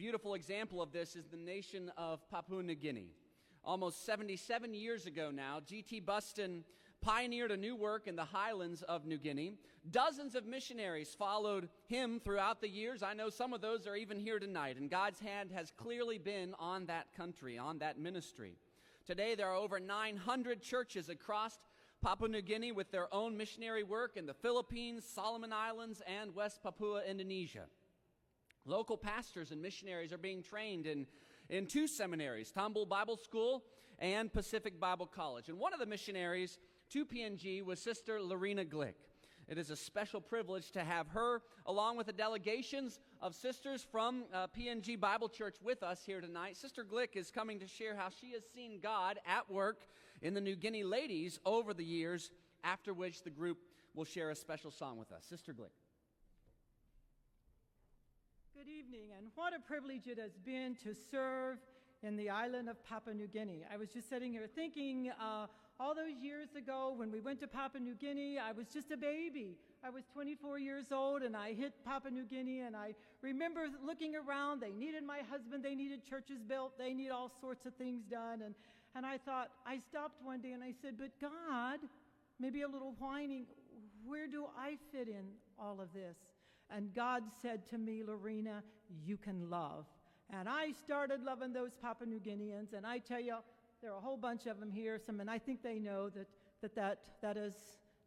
beautiful example of this is the nation of Papua New Guinea. Almost 77 years ago now, G.T. Buston pioneered a new work in the highlands of New Guinea. Dozens of missionaries followed him throughout the years. I know some of those are even here tonight, and God's hand has clearly been on that country, on that ministry. Today, there are over 900 churches across Papua New Guinea with their own missionary work in the Philippines, Solomon Islands, and West Papua, Indonesia. Local pastors and missionaries are being trained in two seminaries, Tamil Bible School and Pacific Bible College. And one of the missionaries to PNG was Sister Lorena Glick. It is a special privilege to have her, along with the delegations of sisters from PNG Bible Church with us here tonight. Sister Glick is coming to share how she has seen God at work in the New Guinea ladies over the years, after which the group will share a special song with us. Sister Glick. Good evening, and what a privilege it has been to serve in the island of Papua New Guinea. I was just sitting here thinking, all those years ago when we went to Papua New Guinea, I was just a baby. I was 24 years old, and I hit Papua New Guinea, and I remember looking around. They needed my husband, they needed churches built, they need all sorts of things done, and I thought, I stopped one day and I said, but God, maybe a little whining, where do I fit in all of this? And God said to me, Lorena, you can love. And I started loving those Papua New Guineans, and I tell you, there are a whole bunch of them here, and I think they know that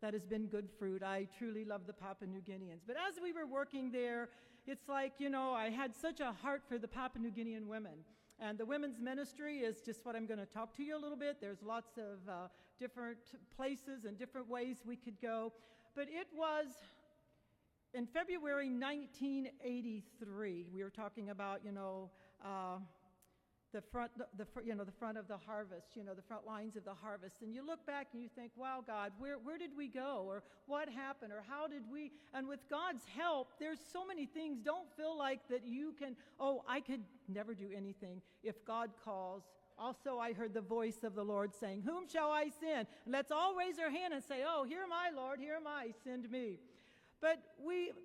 has been good fruit. I truly love the Papua New Guineans. But as we were working there, it's like, I had such a heart for the Papua New Guinean women. And the women's ministry is just what I'm going to talk to you a little bit. There's lots of different places and different ways we could go. But it was in February 1983, we were talking about, the front of the harvest, the front lines of the harvest. And you look back and you think, wow, God, where did we go? Or what happened? Or how did we? And with God's help, there's so many things. Don't feel like that you can, I could never do anything. If God calls. Also, I heard the voice of the Lord saying, whom shall I send? And let's all raise our hand and say, here am I, Lord, here am I, send me. But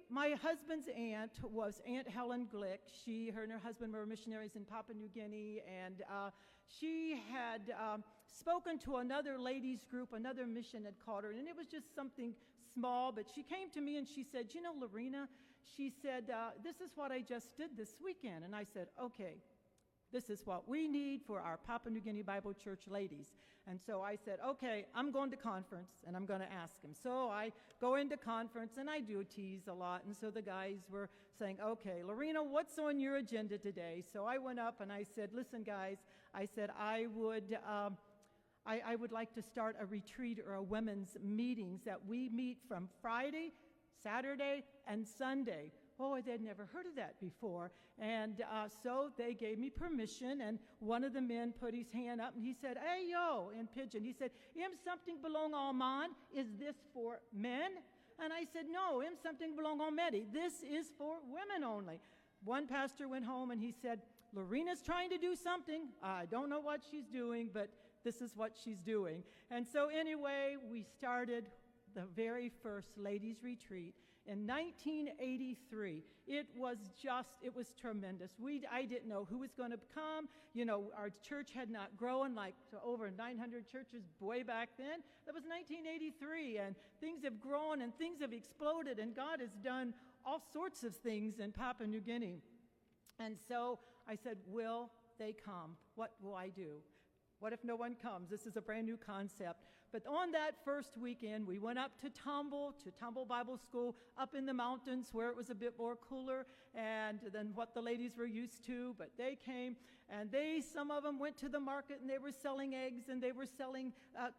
my husband's aunt was Aunt Helen Glick. Her and her husband were missionaries in Papua New Guinea, and she had spoken to another ladies group, another mission had called her, and it was just something small, but she came to me and she said, Lorena, she said, this is what I just did this weekend. And I said, okay. This is what we need for our Papua New Guinea Bible Church ladies. And so I said, okay, I'm going to conference, and I'm going to ask them. So I go into conference, and I do tease a lot. And so the guys were saying, okay, Lorena, what's on your agenda today? So I went up, and I said, listen, guys, I said, I would like to start a retreat or a women's meetings that we meet from Friday, Saturday, and Sunday. They'd never heard of that before. And so they gave me permission, and one of the men put his hand up, and he said, hey, yo, in Pidgin. He said, im something belong all man? Is this for men? And I said, no, im something belong all medi. This is for women only. One pastor went home, and he said, Lorena's trying to do something. I don't know what she's doing, but this is what she's doing. And so anyway, we started the very first ladies' retreat in 1983. It was tremendous. I didn't know who was going to come. Our church had not grown like to over 900 churches way back then. That was 1983, and things have grown and things have exploded, and God has done all sorts of things in Papua New Guinea. And so I said, will they come? What will I do? What if no one comes? This is a brand new concept. But on that first weekend, we went up to Tamil Bible School, up in the mountains where it was a bit more cooler than what the ladies were used to. But they came, and some of them went to the market, and they were selling eggs, and they were selling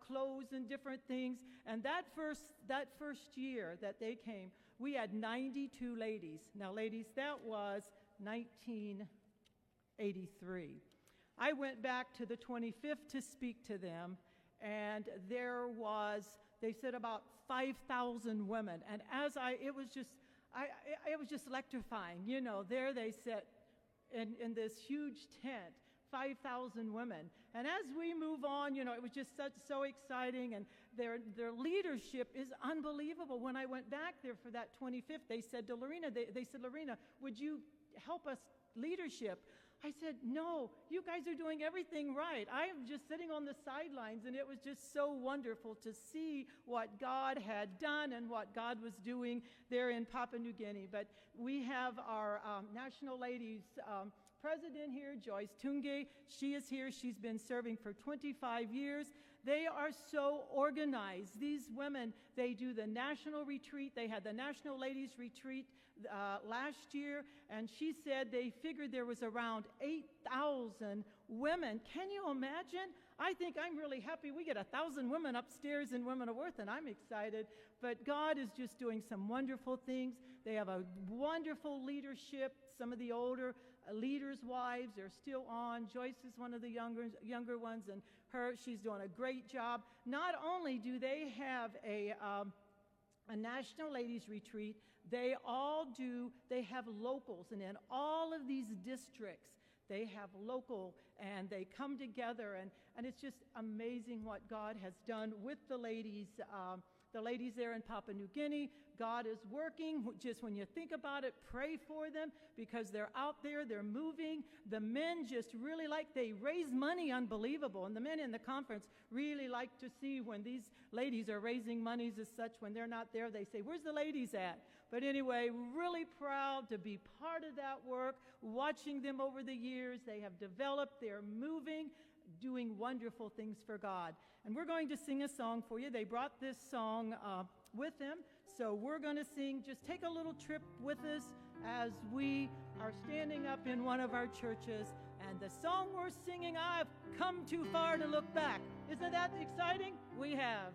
clothes and different things. And that first year that they came, we had 92 ladies. Now, ladies, that was 1983. I went back to the 25th to speak to them, and they said about 5,000 women. And it was just electrifying. There they sit in this huge tent, 5,000 women. And as we move on, it was just so exciting, and their leadership is unbelievable. When I went back there for that 25th, they said to Lorena, they said, Lorena, would you help us leadership. I said, no, you guys are doing everything right. I am just sitting on the sidelines, and it was just so wonderful to see what God had done and what God was doing there in Papua New Guinea. But we have our National Ladies president here, Joyce Tunge. She is here. She's been serving for 25 years. They are so organized. These women, they do the national retreat. They had the National Ladies Retreat last year, and she said they figured there was around 8,000 women. Can you imagine? I think I'm really happy we get 1,000 women upstairs in Women of Worth, and I'm excited. But God is just doing some wonderful things. They have a wonderful leadership. Some of the older leaders' wives are still on. Joyce is one of the younger ones, and she's doing a great job. Not only do they have a National Ladies Retreat, they have locals, and in all of these districts, they have local, and they come together, and it's just amazing what God has done with the ladies there in Papua New Guinea. God is working. Just when you think about it, pray for them, because they're out there, they're moving. The men just really they raise money unbelievable, and the men in the conference really like to see when these ladies are raising monies as such. When they're not there, they say, where's the ladies at? But anyway, really proud to be part of that work, watching them over the years. They have developed, they're moving, doing wonderful things for God. And we're going to sing a song for you. They brought this song with them, so we're going to sing. Just take a little trip with us as we are standing up in one of our churches. And the song we're singing, I've come too far to look back. Isn't that exciting? We have.